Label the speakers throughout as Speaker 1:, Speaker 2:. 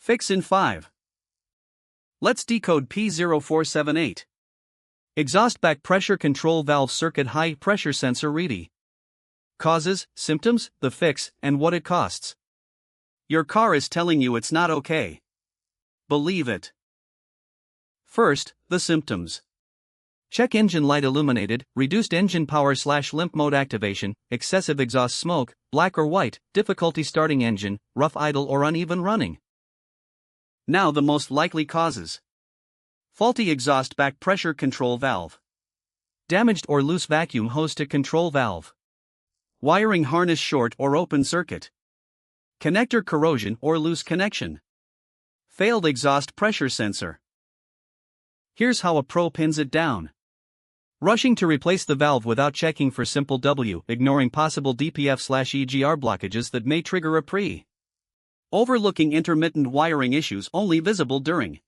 Speaker 1: Fix in 5. Let's decode P0478. Exhaust back pressure control valve circuit high pressure sensor readi. Causes, symptoms, the fix, and what it costs. Your car is telling you it's not okay. Believe it. First, the symptoms. Check engine light illuminated, reduced engine power / limp mode activation, excessive exhaust smoke, black or white, difficulty starting engine, rough idle or uneven running. Now the most likely causes. Faulty exhaust back pressure control valve. Damaged or loose vacuum hose to control valve. Wiring harness short or open circuit. Connector corrosion or loose connection. Failed exhaust pressure sensor. Here's how a pro pins it down. Rushing to replace the valve without checking for simple W, ignoring possible DPF/EGR blockages that may trigger a pre. Overlooking intermittent wiring issues only visible during.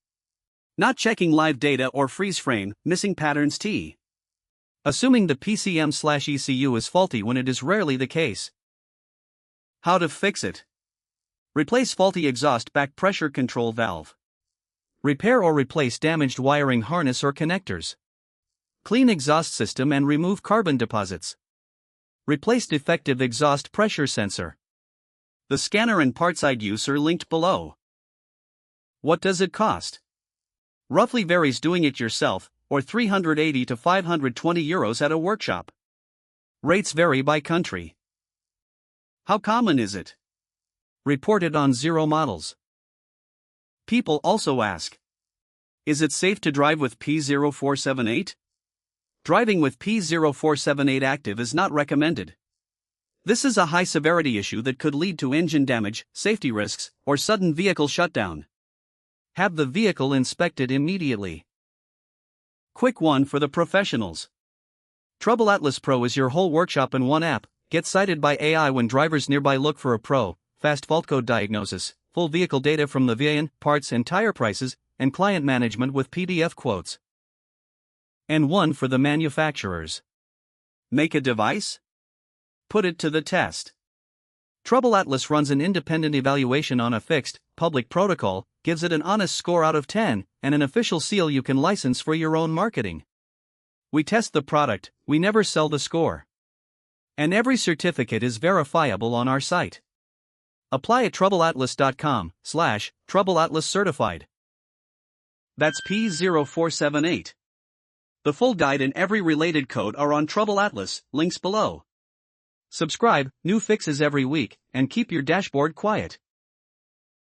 Speaker 1: Not checking live data or freeze frame, missing patterns T. Assuming the PCM/ECU is faulty when it is rarely the case. How to fix it? Replace faulty exhaust back pressure control valve. Repair or replace damaged wiring harness or connectors. Clean exhaust system and remove carbon deposits. Replace defective exhaust pressure sensor. The scanner and partside use are linked below. What does it cost? Roughly varies doing it yourself, or €380 to €520 at a workshop. Rates vary by country. How common is it? Reported on 0 models. People also ask, is it safe to drive with P0478? Driving with P0478 active is not recommended. This is a high-severity issue that could lead to engine damage, safety risks, or sudden vehicle shutdown. Have the vehicle inspected immediately. Quick one for the professionals. TroubleAtlas Pro is your whole workshop in one app. Get cited by AI when drivers nearby look for a pro, fast fault code diagnosis, full vehicle data from the VIN, parts and tire prices, and client management with PDF quotes. And one for the manufacturers. Make a device? Put it to the test. TroubleAtlas runs an independent evaluation on a fixed, public protocol, gives it an honest score out of 10, and an official seal you can license for your own marketing. We test the product, we never sell the score. And every certificate is verifiable on our site. Apply at TroubleAtlas.com/TroubleAtlas certified. That's P0478. The full guide and every related code are on TroubleAtlas, links below. Subscribe, new fixes every week, and keep your dashboard quiet.